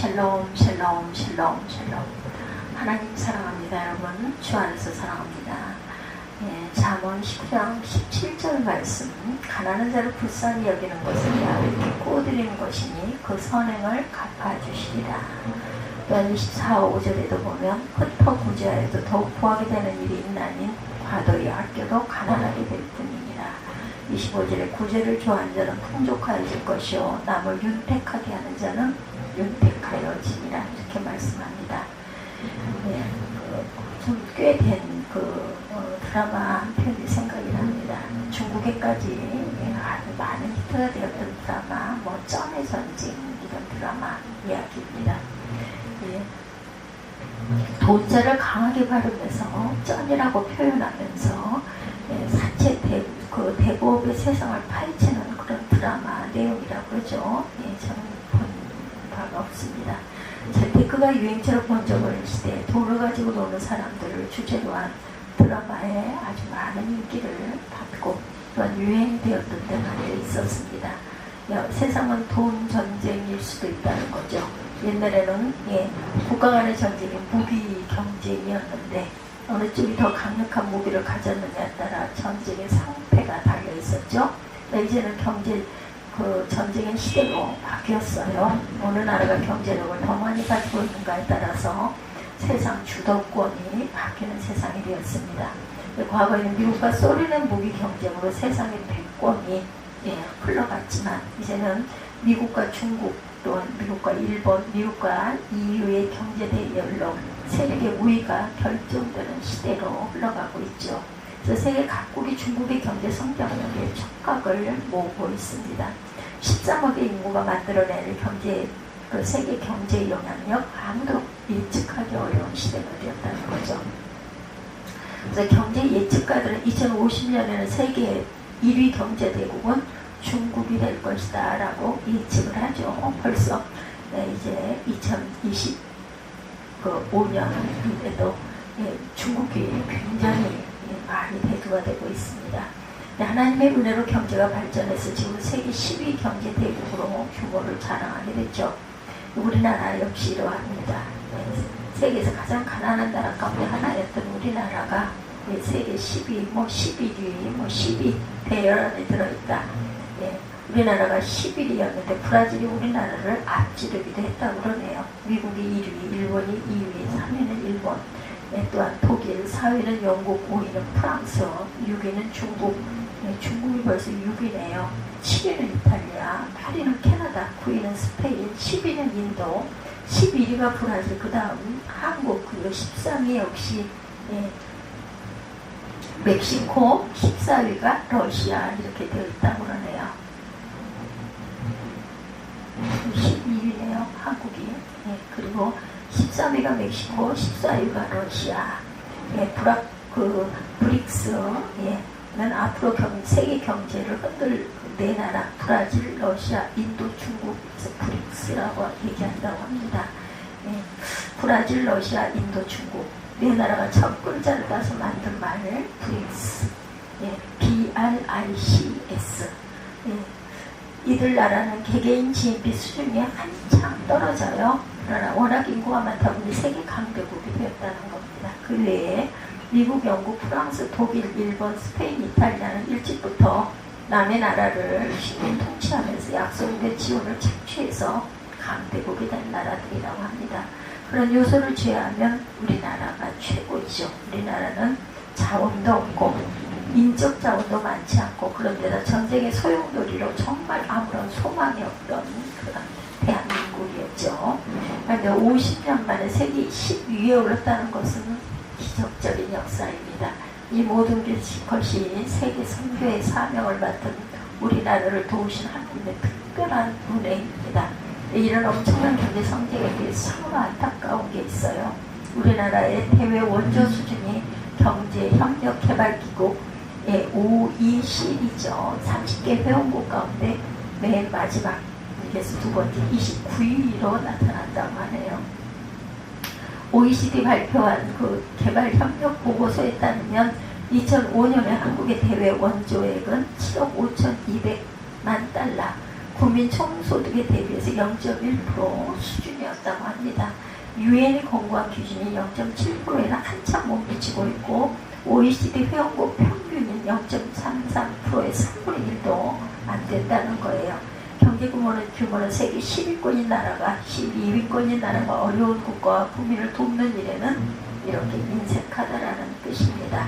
샬롬 샬롬 샬롬 샬롬. 하나님 사랑합니다. 여러분 주 안에서 사랑합니다. 잠언 19장 17절 말씀. 가난한 자를 불쌍히 여기는 것은 야훼께 꾸어드리는 것이니 그 선행을 갚아주시리라. 또한 24, 5절에도 보면 흩어 구제하여도 더욱 구하게 되는 일이 있나니 과도히 아껴도 가난하게 될 뿐이니라. 25절에 구제를 좋아하는 자는 풍족하여질 것이요 남을 윤택하게 하는 자는 윤택하여지니라. 이렇게 말씀합니다. 좀 꽤 된 드라마 한 편이 생각이 납니다. 중국에까지 아주 많은 히트가 되었던 드라마, 쩐의 전쟁 이런 드라마 이야기입니다. 돈자를 강하게 바르면서 쩐이라고 표현하면서 사체 대부업의 세상을 파헤치는 그런 드라마 내용이라고 그러죠. 저는 본 바가 없습니다. 재테크가 유행처럼 번져버린 시대에 돈을 가지고 노는 사람들을 주제로 한 드라마에 아주 많은 인기를 받고 또한 유행이 되었던 때가 있었습니다. 세상은 돈 전쟁일 수도 있다는 거죠. 옛날에는 국가 간의 전쟁이 무기 경쟁이었는데 어느 쪽이 더 강력한 무기를 가졌느냐에 따라 전쟁의 상패가 달려 있었죠. 이제는 전쟁의 시대로 바뀌었어요. 어느 나라가 경제력을 더 많이 가지고 있는가에 따라서 세상 주도권이 바뀌는 세상이 되었습니다. 과거에는 미국과 소련의 무기 경쟁으로 세상의 패권이 흘러갔지만 이제는 미국과 중국 또는 미국과 일본, 미국과 EU의 경제 대결로 세계 우위가 결정되는 시대로 흘러가고 있죠. 그래서 세계 각국이 중국의 경제 성장력에 촉각을 모으고 있습니다. 13억의 인구가 만들어낼 세계 경제 영향력 아무도 예측하기 어려운 시대가 되었다는 거죠. 그래서 경제 예측가들은 2050년에는 세계 1위 경제 대국은 중국이 될 것이다 라고 예측을 하죠. 벌써 이제 2025년에도 중국이 굉장히 많이 대두가 되고 있습니다. 하나님의 은혜로 경제가 발전해서 지금 세계 10위 경제 대국으로 규모를 자랑하게 됐죠. 우리나라 역시 이러합니다. 세계에서 가장 가난한 나라 가운데 하나였던 우리나라가 세계 10위, 11위, 10위 대열안에 들어있다. 우리나라가 11위였는데 브라질이 우리나라를 앞지르기도 했다고 그러네요. 미국이 1위, 일본이 2위, 3위는 일본, 또한 독일, 4위는 영국, 5위는 프랑스, 6위는 중국, 중국이 벌써 6위네요. 7위는 이탈리아, 8위는 캐나다, 9위는 스페인, 10위는 인도, 11위가 브라질, 그 다음 한국, 그리고 13위 역시 멕시코, 14위가 러시아 이렇게 되어 있다고 그러네요. 12위네요, 한국이. 그리고 13위가 멕시코, 14위가 러시아. 브릭스는 앞으로 세계 경제를 흔들 네 나라, 브라질, 러시아, 인도, 중국, 브릭스라고 얘기한다고 합니다. 브라질, 러시아, 인도, 중국 네 나라가 첫 글자를 따서 만든 말 브릭스, BRICS. 이들 나라는 개개인 GNP 수준이 한참 떨어져요. 그러나 워낙 인구가 많다 보니 세계 강대국이 되었다는 겁니다. 그 외에 미국, 영국, 프랑스, 독일, 일본, 스페인, 이탈리아는 일찍부터 남의 나라를 식민 통치하면서 약속된 지원을 착취해서 강대국이 된 나라들이라고 합니다. 그런 요소를 제외하면 우리나라가 최고이죠. 우리나라는 자원도 없고 인적 자원도 많지 않고 그런데다 전쟁의 소용돌이로 정말 아무런 소망이 없던 그런 대한민국이었죠. 그런데 50년 만에 세계 10위에 올랐다는 것은 기적적인 역사입니다. 이 모든 것이 세계 선교의 사명을 맡은 우리나라를 도우신 하나님의 특별한 은혜입니다. 이런 엄청난 경제 성장에 비해서 참으로 안타까운 게 있어요. 우리나라의 대외 원조 수준이 경제협력개발기구 OECD죠. 30개 회원국 가운데 맨 마지막, 그래서 두 번째 29위로 나타난다고 하네요. OECD 발표한 그 개발협력 보고서에 따르면 2005년에 한국의 대외 원조액은 7억 5,200만 달러, 국민 총소득에 대비해서 0.1% 수준이었다고 합니다. 유엔이 공고한 기준이 0.7%에는 한참 못 미치고 있고 OECD 회원국 평균인 0.33%의 3분의 1도 안 된다는 거예요. 경제 규모는 세계 10위권인 나라가 12위권인 나라가 어려운 국가와 국민을 돕는 일에는 이렇게 인색하다라는 뜻입니다.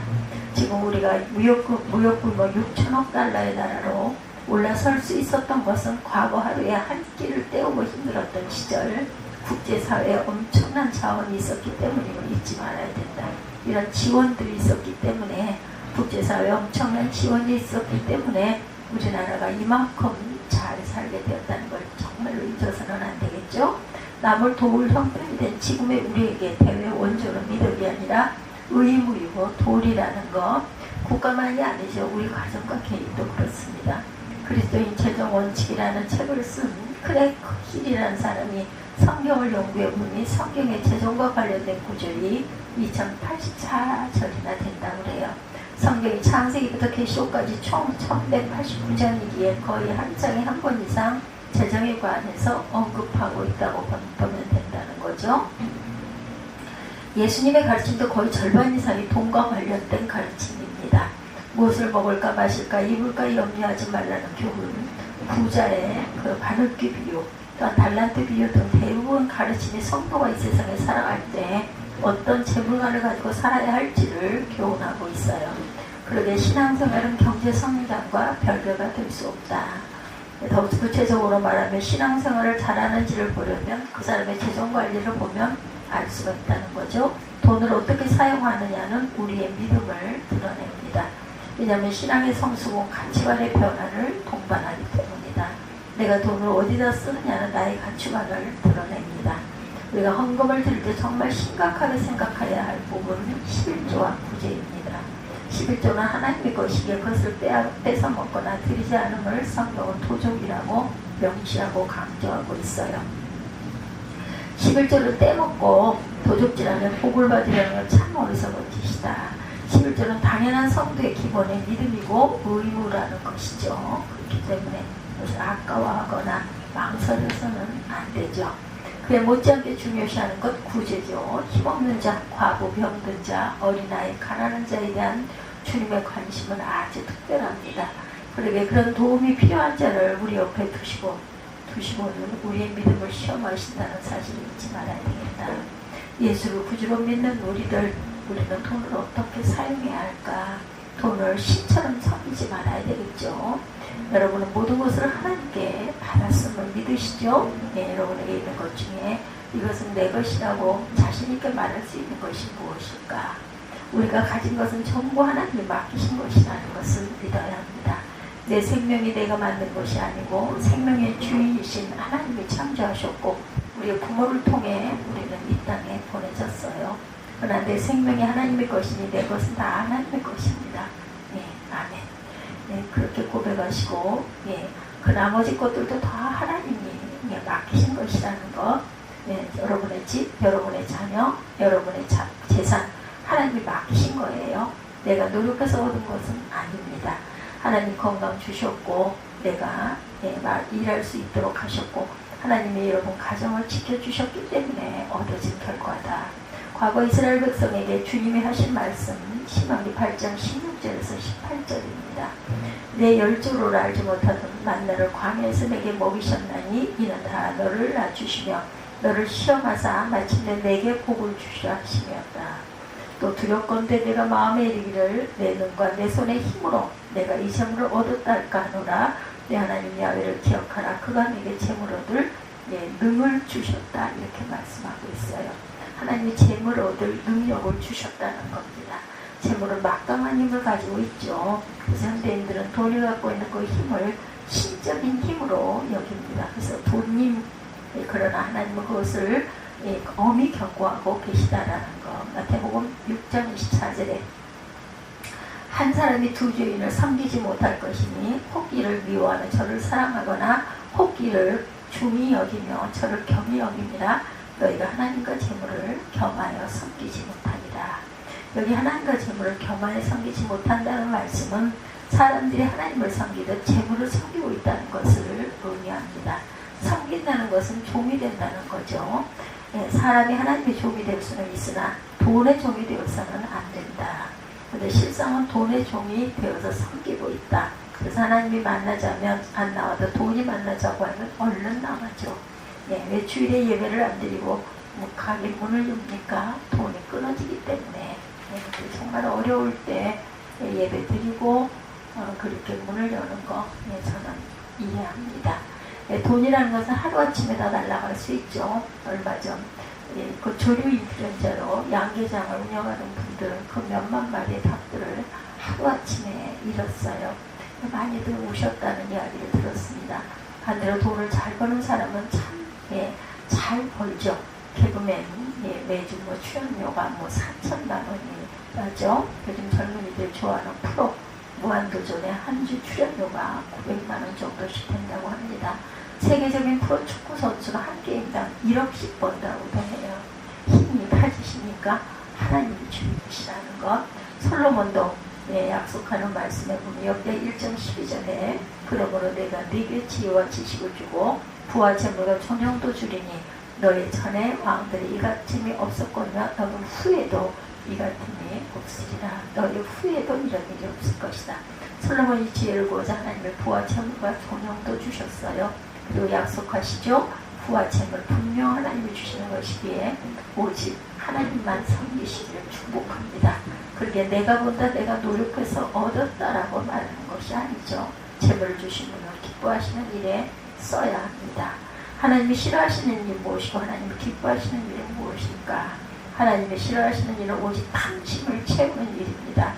지금 우리가 무역 규모 6천억 달러의 나라로 올라설 수 있었던 것은 과거 하루에 한 끼를 때우고 힘들었던 시절 국제사회에 엄청난 자원이 있었기 때문임을 잊지 말아야 된다. 이런 지원들이 있었기 때문에 국제사회에 엄청난 지원이 있었기 때문에 우리나라가 이만큼 잘 살게 되었다는 걸 정말로 잊어서는 안 되겠죠. 남을 도울 형편이 된 지금의 우리에게 대외 원조는 믿음이 아니라 의무이고 도리라는 것, 국가만이 아니죠. 우리 가정과 개인도 그렇습니다. 그리스도인 최종 원칙이라는 책을 쓴 크레이크 힐이라는 사람이 성경을 연구해 보니 성경의 재정과 관련된 구절이 2084절이나 된다고 그래요. 성경이 창세기부터 계시록까지 총 1189장이기에 거의 한 장에 한 번 이상 재정에 관해서 언급하고 있다고 보면 된다는 거죠. 예수님의 가르침도 거의 절반 이상이 돈과 관련된 가르침입니다. 무엇을 먹을까 마실까 입을까 염려하지 말라는 교훈, 부자의 그 바늘귀 비유, 또한 달란트 비유 등 대부분 가르침이 성도가 이 세상에 살아갈 때 어떤 재물관을 가지고 살아야 할지를 교훈하고 있어요. 그러게 신앙생활은 경제성장과 별개가 될 수 없다. 더 구체적으로 말하면 신앙생활을 잘하는지를 보려면 그 사람의 재정관리를 보면 알 수가 있다는 거죠. 돈을 어떻게 사용하느냐는 우리의 믿음을 드러냅니다. 왜냐하면 신앙의 성숙은 가치관의 변화를 동반하기 때문이다. 내가 돈을 어디다 쓰느냐는 나의 가치관을 드러냅니다. 우리가 헌금을 드릴 때 정말 심각하게 생각해야 할 부분은 11조와 구제입니다. 11조는 하나님의 것이기에 그것을 뺏어 먹거나 드리지 않음을 성경은 도적이라고 명시하고 강조하고 있어요. 11조를 떼먹고 도적질하면 복을 받으려는 건 참 어리석은 짓이다. 11조는 당연한 성도의 기본의 믿음이고 의무라는 것이죠. 그렇기 때문에 그것을 아까워하거나 망설여서는 안 되죠. 그에 못지않게 중요시하는 것 구제죠. 힘없는 자, 과부, 병든 자, 어린아이, 가난한 자에 대한 주님의 관심은 아주 특별합니다. 그러게 그런 도움이 필요한 자를 우리 옆에 두시고는 우리의 믿음을 시험하신다는 사실을 잊지 말아야 되겠다. 예수를 구주로 믿는 우리는 돈을 어떻게 사용해야 할까? 돈을 신처럼 섬기지 말아야 되겠죠. 여러분은 모든 것을 하나님께 받았음을 믿으시죠? 네, 여러분에게 있는 것 중에 이것은 내 것이라고 자신있게 말할 수 있는 것이 무엇일까? 우리가 가진 것은 전부 하나님이 맡기신 것이라는 것을 믿어야 합니다. 내 생명이 내가 만든 것이 아니고 생명의 주인이신 하나님이 창조하셨고 우리의 부모를 통해 우리는 이 땅에 보내졌어요. 그러나 내 생명이 하나님의 것이니 내 것은 다 하나님의 것입니다. 네, 아멘. 네, 그렇게 고백하시고 그 나머지 것들도 다 하나님이 맡기신 것이라는 것. 네, 여러분의 집, 여러분의 자녀, 여러분의 재산 하나님이 맡기신 거예요. 내가 노력해서 얻은 것은 아닙니다. 하나님 건강 주셨고 내가 일할 수 있도록 하셨고 하나님이 여러분 가정을 지켜주셨기 때문에 얻어진 결과다. 과거 이스라엘 백성에게 주님이 하신 말씀 신명기 8장 16절에서 18절입니다. 내 열조를 알지 못하던 만나를 광야에서 내게 먹이셨나니 이는 다 너를 낮추시며 너를 시험하사 마침내 내게 복을 주시라 하심이었다. 또 두렵건대 내가 마음에 이르기를 내 눈과 내 손의 힘으로 내가 이 재물을 얻었다 할까 하노라. 내 하나님 야훼를 기억하라. 그가 내게 재물 얻을 능을 주셨다. 이렇게 말씀하고 있어요. 하나님이 재물 얻을 능력을 주셨다는 겁니다. 재물은 막강한 힘을 가지고 있죠. 그래서 현대인들은 돈이 갖고 있는 그 힘을 신적인 힘으로 여깁니다. 그래서 돈님, 그러나 하나님은 그것을 엄히 경고하고 계시다라는 것. 마태복음 6장 24절에 한 사람이 두 주인을 섬기지 못할 것이니 혹기를 미워하는 저를 사랑하거나 혹기를 중히 여기며 저를 겸히 여김이라. 너희가 하나님과 재물을 겸하여 섬기지 못하리라. 여기 하나님과 재물을 겸하여 섬기지 못한다는 말씀은 사람들이 하나님을 섬기듯 재물을 섬기고 있다는 것을 의미합니다. 섬긴다는 것은 종이 된다는 거죠. 예, 사람이 하나님의 종이 될 수는 있으나 돈의 종이 되어서는 안 된다. 그런데 실상은 돈의 종이 되어서 섬기고 있다. 그래서 하나님이 만나자면 안 나와도 돈이 만나자고 하면 얼른 나가죠. 예, 왜 주일에 예배를 안 드리고 가게 문을 엽니까? 돈이 끊어지기 때문에. 예, 정말 어려울 때 예배 드리고 그렇게 문을 여는 거 저는 이해합니다. 돈이라는 것은 하루아침에 다 날아갈 수 있죠. 얼마 전 그 조류 인플루엔자로 양계장을 운영하는 분들은 그 몇만 마리의 닭들을 하루아침에 잃었어요. 많이들 우셨다는 이야기를 들었습니다. 반대로 돈을 잘 버는 사람은 참 잘 벌죠. 개그맨 매주 출연료가 4천만 원이 나죠. 요즘 젊은이들 좋아하는 프로 무한도전의 한 주 출연료가 900만 원 정도씩 된다고 합니다. 세계적인 프로 축구 선수가 한 게임당 1억씩 번다고도 해요. 힘이 가지시니까 하나님이 주님이시라는 것. 솔로몬도 약속하는 말씀에 보면 역대 1장 12절에 그러므로 내가 네게 지혜와 지식을 주고 부와 재물과 존영도 주리니 너희 전에 왕들이 이같음이 없었거니와 너희 후에도 이같음이 없으리라. 너희 후에도 이런 일이 없을 것이다. 솔로몬이 지혜를 구하자 하나님의 부와 재물과 존영도 주셨어요. 그리고 약속하시죠. 부와 재물 분명 하나님이 주시는 것이기에 오직 하나님만 섬기시기를 축복합니다. 그렇게 내가 본다 내가 노력해서 얻었다라고 말하는 것이 아니죠. 재물을 주신 분을 기뻐하시는 일에 써야 합니다. 하나님이 싫어하시는 일이 무엇이고 하나님이 기뻐하시는 일이 무엇일까? 하나님이 싫어하시는 일은 오직 탐심을 채우는 일입니다.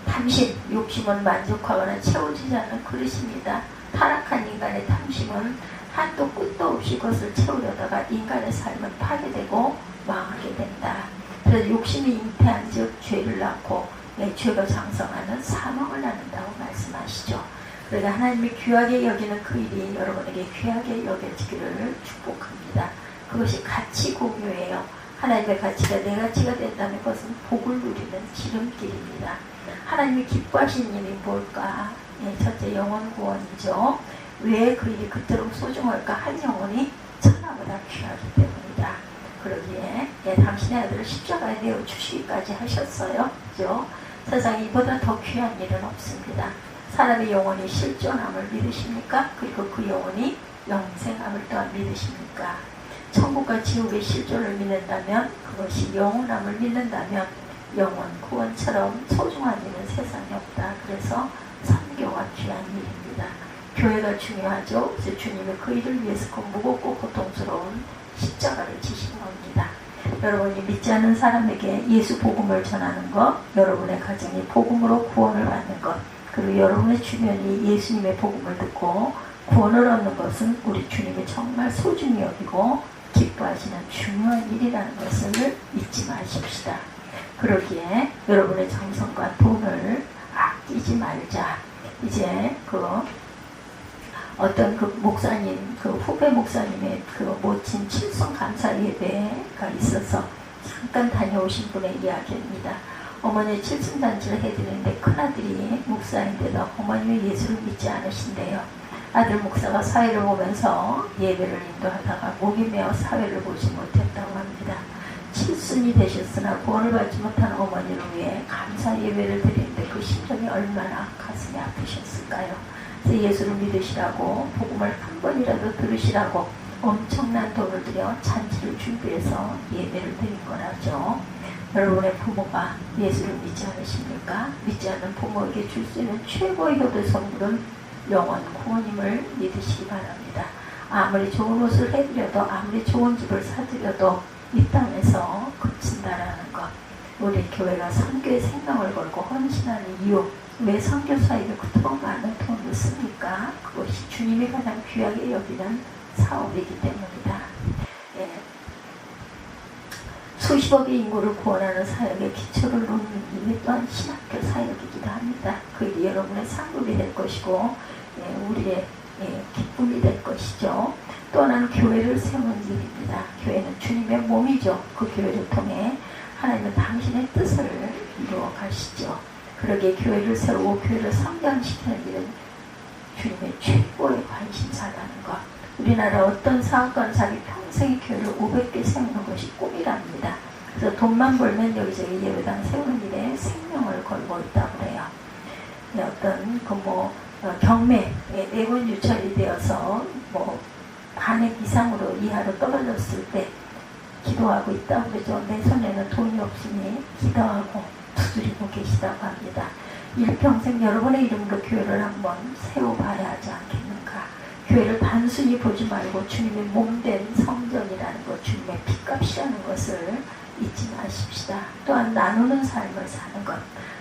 탐심, 욕심은 만족하거나 채워지지 않는 그릇입니다. 타락한 인간의 탐심은 한도 끝도 없이 그것을 채우려다가 인간의 삶은 파괴되고 망하게 된다. 그래서 욕심이 잉태한 즉 죄를 낳고 죄가 장성하는 사망을 낳는다고 말씀하시죠. 그러니까 하나님이 귀하게 여기는 그 일이 여러분에게 귀하게 여겨지기를 축복합니다. 그것이 가치 공유예요. 하나님의 가치가 내 가치가 된다는 것은 복을 누리는 지름길입니다. 하나님이 기뻐하시는 일이 뭘까? 첫째 영혼 구원이죠. 왜 그 일이 그토록 소중할까? 한 영혼이 천하보다 귀하기 때문이다. 그러기에 당신의 아들을 십자가에 내어 주시기까지 하셨어요. 그죠? 세상에 이보다 더 귀한 일은 없습니다. 사람의 영혼이 실존함을 믿으십니까? 그리고 그 영혼이 영생함을 또한 믿으십니까? 천국과 지옥의 실존을 믿는다면, 그것이 영원함을 믿는다면 영원 구원처럼 소중한 일은 세상에 없다. 그래서 선교가 귀한 일입니다. 교회가 중요하죠. 그래서 주님이 그 일을 위해서 그 무겁고 고통스러운 십자가를 지신 겁니다. 여러분이 믿지 않는 사람에게 예수 복음을 전하는 것, 여러분의 가정이 복음으로 구원을 받는 것, 그리고 여러분의 주변이 예수님의 복음을 듣고 구원을 얻는 것은 우리 주님이 정말 소중히 여기고 기뻐하시는 중요한 일이라는 것을 잊지 마십시다. 그러기에 여러분의 정성과 돈을 아끼지 말자. 이제 어떤 목사님, 후배 목사님의 모친 칠성 감사 예배가 있어서 잠깐 다녀오신 분의 이야기입니다. 어머니 칠순단지를 해드리는데 큰아들이 목사인데도 어머님이 예수를 믿지 않으신대요. 아들 목사가 사회를 보면서 예배를 인도하다가 목이 메어 사회를 보지 못했다고 합니다. 칠순이 되셨으나 구원을 받지 못한 어머니를 위해 감사 예배를 드리는데 그 심정이 얼마나 가슴이 아프셨을까요? 그래서 예수를 믿으시라고 복음을 한 번이라도 들으시라고 엄청난 돈을 들여 잔치를 준비해서 예배를 드린 거라죠. 여러분의 부모가 예수를 믿지 않으십니까? 믿지 않는 부모에게 줄 수 있는 최고의 효도 선물은 영원 구원임을 믿으시기 바랍니다. 아무리 좋은 옷을 해드려도 아무리 좋은 집을 사드려도 이 땅에서 그친다라는 것. 우리 교회가 선교의 생명을 걸고 헌신하는 이유, 왜 선교사에게 그토록 많은 돈을 씁니까? 그것이 주님이 가장 귀하게 여기는 사업이기 때문이다. 수십억의 인구를 구원하는 사역의 기초를 놓는 일이 또한 신학교 사역이기도 합니다. 그 일이 여러분의 상급이 될 것이고 우리의 기쁨이 될 것이죠. 또 하나는 교회를 세우는 일입니다. 교회는 주님의 몸이죠. 그 교회를 통해 하나님은 당신의 뜻을 이루어 가시죠. 그러게 교회를 세우고 교회를 성장시키는 일은 주님의 최고의 관심사라는 것. 우리나라 어떤 사업가는 자기 평생의 교회를 500개 세우는 것이 꿈이랍니다. 그래서 돈만 벌면 여기저기 예배당 세우는 일에 생명을 걸고 있다고 그래요. 어떤 경매 4번 유찰이 되어서 반액 이상으로 이하로 떨어졌을 때 기도하고 있다고 그러죠. 내 손에는 돈이 없으니 기도하고 두드리고 계시다고 합니다. 일평생 여러분의 이름으로 교회를 한번 세워봐야 하지 않겠는가. 교회를 단순히 보지 말고 주님의 몸된 성전이라는 것, 주님의 핏값이라는 것을 잊지 마십시다. 또한 나누는 삶을 사는 것.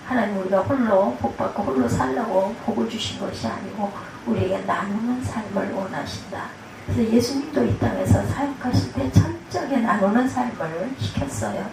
하나님 우리가 홀로 복받고 홀로 살라고 복을 주신 것이 아니고 우리에게 나누는 삶을 원하신다. 그래서 예수님도 이 땅에서 사역하실 때 철저하게 나누는 삶을 시켰어요.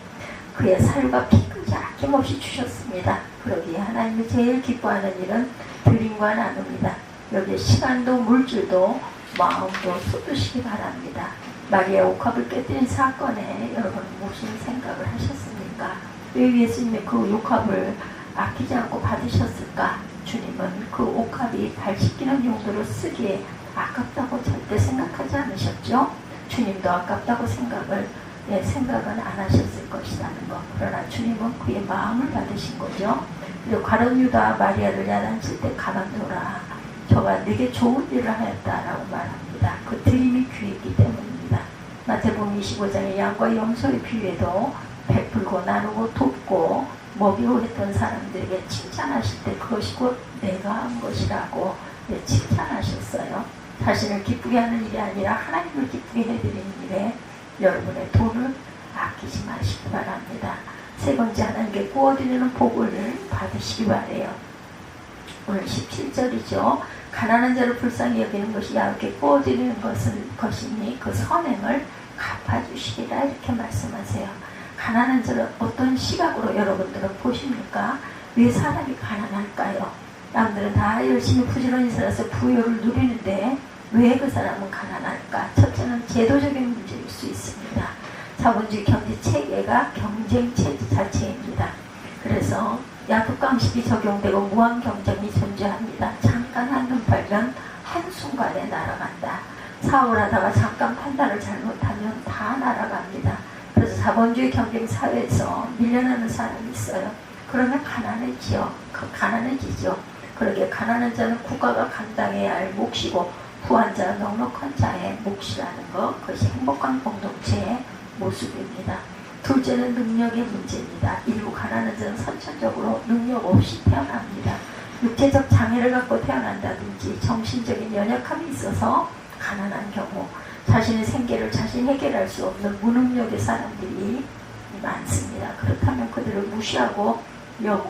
그의 살과 피까지 아낌없이 주셨습니다. 그러기에 하나님이 제일 기뻐하는 일은 드림과 나눕니다. 여기에 시간도 물질도 마음도 쏟으시기 바랍니다. 마리아 옥합을 깨뜨린 사건에 여러분 무슨 생각을 하셨습니까? 왜 예수님이 그 옥합을 아끼지 않고 받으셨을까? 주님은 그 옥합이 발 씻기는 용도로 쓰기에 아깝다고 절대 생각하지 않으셨죠? 주님도 아깝다고 생각은 안 하셨을 것이라는 것. 그러나 주님은 그의 마음을 받으신 거죠. 그리고 가룟 유다 마리아를 야단칠 때 가만둬라. 저가 네게 좋은 일을 하였다라고 말합니다. 그 드림이 귀했기 때문입니다. 마태복음 25장의 양과 염소의 비유에도 베풀고 나누고 돕고 먹이고 했던 사람들에게 칭찬하실 때 그것이 곧 내가 한 것이라고 칭찬하셨어요. 자신을 기쁘게 하는 일이 아니라 하나님을 기쁘게 해드리는 일에 여러분의 돈을 아끼지 마시기 바랍니다. 세 번째, 하나님께 구워드리는 복을 받으시기 바래요. 오늘 17절이죠. 가난한 자를 불쌍히 여기는 것이 야곱께 구워드리는 것이니 그 선행을 갚아주시리라 이렇게 말씀하세요. 가난한 자를 어떤 시각으로 여러분들은 보십니까? 왜 사람이 가난할까요? 남들은 다 열심히 부지런히 살아서 부여를 누리는데 왜 그 사람은 가난할까? 첫째는 제도적인 문제일 수 있습니다. 자본주의 경제 체계가 경쟁 체제 자체입니다. 그래서 약속강식이 적용되고 무한 경쟁이 존재합니다. 잠깐 한눈 팔면 한순간에 날아간다. 사업을 하다가 잠깐 판단을 잘못하면 다 날아갑니다. 그래서 자본주의 경쟁 사회에서 밀려나는 사람이 있어요. 그러면 가난해지죠. 그러게 가난한 자는 국가가 감당해야 할 몫이고 부한 자는 넉넉한 자의 몫이라는 것, 그것이 행복한 공동체의 모습입니다. 둘째는 능력의 문제입니다. 일부 가난한 자는 선천적으로 능력 없이 태어납니다. 육체적 장애를 갖고 태어난다든지 정신적인 연약함이 있어서 가난한 경우, 자신의 생계를 자신이 해결할 수 없는 무능력의 사람들이 많습니다. 그렇다면 그들을 무시하고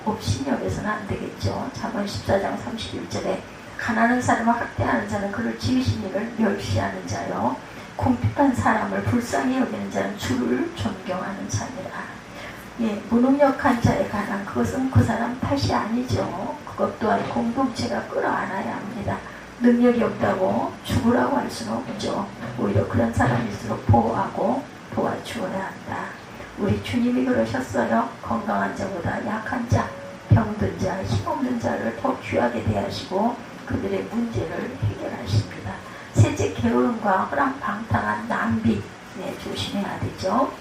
없이 여겨서는 안 되겠죠. 잠언 14장 31절에 가난한 사람을 학대하는 자는 그를 지으신 이를 멸시하는 자요, 궁핍한 사람을 불쌍히 여기는 자는 주를 존경하는 자니라. 무능력한 자의 가난, 그것은 그 사람 탓이 아니죠. 그것 또한 공동체가 끌어안아야 합니다. 능력이 없다고 죽으라고 할 수는 없죠. 오히려 그런 사람일수록 보호하고 도와주어야 한다. 우리 주님이 그러셨어요. 건강한 자보다 약한 자, 병든 자, 힘없는 자를 더 귀하게 대하시고 그들의 문제를 해결하십니다. 셋째, 게으름과 허랑방탕한 낭비, 조심해야 되죠.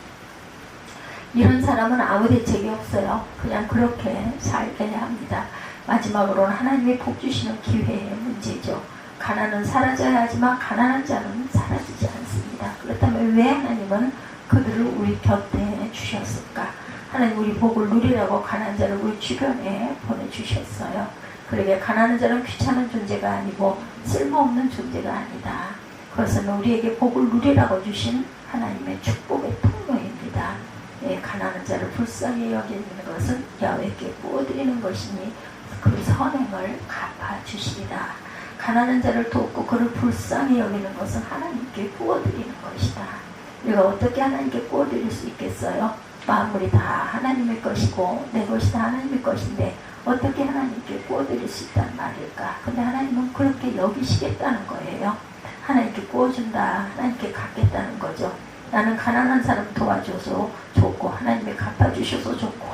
이런 사람은 아무 대책이 없어요. 그냥 그렇게 살게 합니다. 마지막으로는 하나님의 복 주시는 기회의 문제죠. 가난은 사라져야 하지만 가난한 자는 사라지지 않습니다. 그렇다면 왜 하나님은 그들을 우리 곁에 주셨을까? 하나님 우리 복을 누리라고 가난한 자를 우리 주변에 보내주셨어요. 그러게 가난한 자는 귀찮은 존재가 아니고 쓸모없는 존재가 아니다. 그것은 우리에게 복을 누리라고 주신 하나님의 축복의 통로입니다. 가난한 자를 불쌍히 여기는 것은 야훼께 구워드리는 것이니 그 선행을 갚아주시리라. 가난한 자를 돕고 그를 불쌍히 여기는 것은 하나님께 구워드리는 것이다. 우리가 어떻게 하나님께 구워드릴 수 있겠어요? 만물이 다 하나님의 것이고 내 것이 다 하나님의 것인데 어떻게 하나님께 구워드릴 수 있단 말일까? 근데 하나님은 그렇게 여기시겠다는 거예요. 하나님께 구워준다, 하나님께 갚겠다는 거죠. 나는 가난한 사람 도와줘서 좋고 하나님이 갚아주셔서 좋고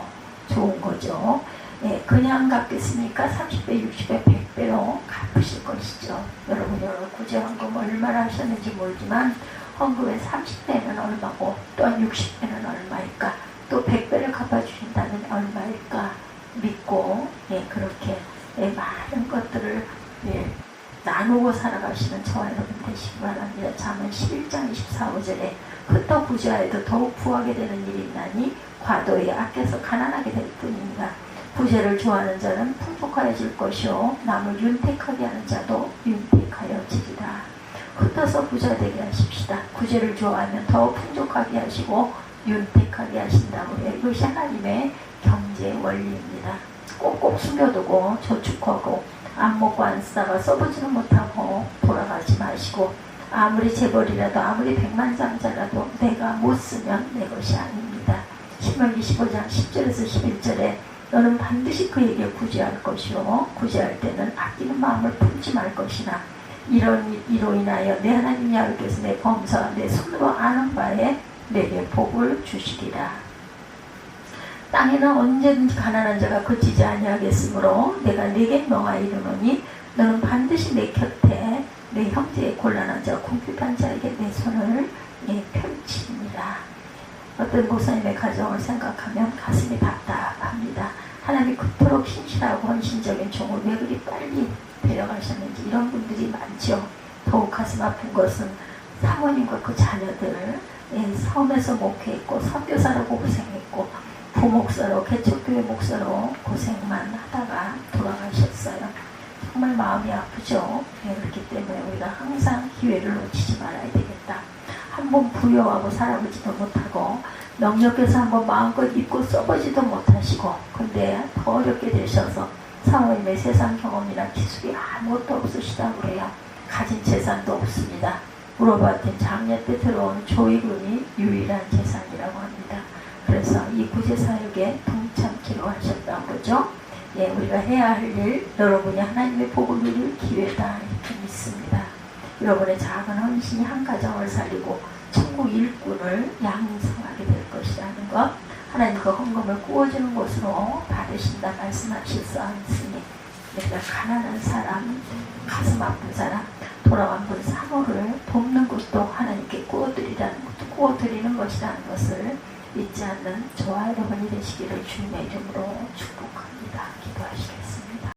좋은 거죠. 예, 그냥 갚겠습니까? 30배, 60배, 100배로 갚으실 것이죠. 여러분이 구제헌금 얼마나 하셨는지 모르지만 헌금의 30배는 얼마고 또한 60배는 얼마일까? 또 100배를 갚아주신다면 얼마일까? 믿고 그렇게 많은 것들을 나누고 살아가시는 저와 여러분 되시기 바랍니다. 잠언 11장 24절에 흩어 부자에도 더욱 부하게 되는 일이 있나니 과도히 아껴서 가난하게 될 뿐입니다. 부재를 좋아하는 자는 풍족하여질 것이요 남을 윤택하게 하는 자도 윤택하여지리라. 흩어서 부자 되게 하십시다. 구제를 좋아하면 더 풍족하게 하시고 윤택하게 하신다고 해요. 이것이 하나님의 경제 원리입니다. 꼭꼭 숨겨두고 저축하고 안 먹고 안 쓰다가 써보지는 못하고 돌아가지 마시고 아무리 재벌이라도 아무리 백만장자라도 내가 못 쓰면 내 것이 아닙니다. 신명기 15장 10절에서 11절에 너는 반드시 그에게 구제할 것이요 구제할 때는 아끼는 마음을 품지 말 것이나 이로 인하여 내 하나님 여호와께서 내 범사와 내 손으로 아는 바에 내게 복을 주시리라. 땅에는 언제든지 가난한 자가 거치지 아니하겠으므로 내가 네게 명하여 이르노니 너는 반드시 내 곁에 내 형제의 곤란한 자 궁핍한 자에게 내 손을 펼치니라. 어떤 목사님의 가정을 생각하면 가슴이 답답합니다. 하나님이 그토록 신실하고 헌신적인 종을 왜 그리 빨리 데려가셨는지 이런 분들이 많죠. 더욱 가슴 아픈 것은 사모님과 그 자녀들 섬에서 목회했고 선교사라고 고생했고 부목사로 개척교회 목사로 고생만 하다가 돌아가셨어요. 정말 마음이 아프죠. 그렇기 때문에 우리가 항상 기회를 놓치지 말아야 되겠다. 한번 부여하고 살아보지도 못하고 능력해서 한번 마음껏 입고 써보지도 못하시고 근데 더 어렵게 되셔서 사모님의 세상 경험이나 기술이 아무것도 없으시다고 해요. 가진 재산도 없습니다. 물어봤더니 장녀 때 들어온 조의금이 유일한 재산이라고 합니다. 그래서 이 구제사역에 동참기로 하셨다고 그러죠. 우리가 해야 할 일, 여러분이 하나님의 복을 누릴 기회다 이렇게 믿습니다. 여러분의 작은 헌신이 한 가정을 살리고 천국 일꾼을 양성하게 될 것이라는 것, 하나님 그 헌금을 구워주는 것으로 받으신다 말씀하셨으니 내가 가난한 사람, 가슴 아픈 사람, 돌아간 분 사모를 돕는 것도 하나님께 구워드리는 것이라는 것을 잊지 않는 저와 여러분이 되시기를 주님의 이름으로 축복합니다. 기도하시겠습니다.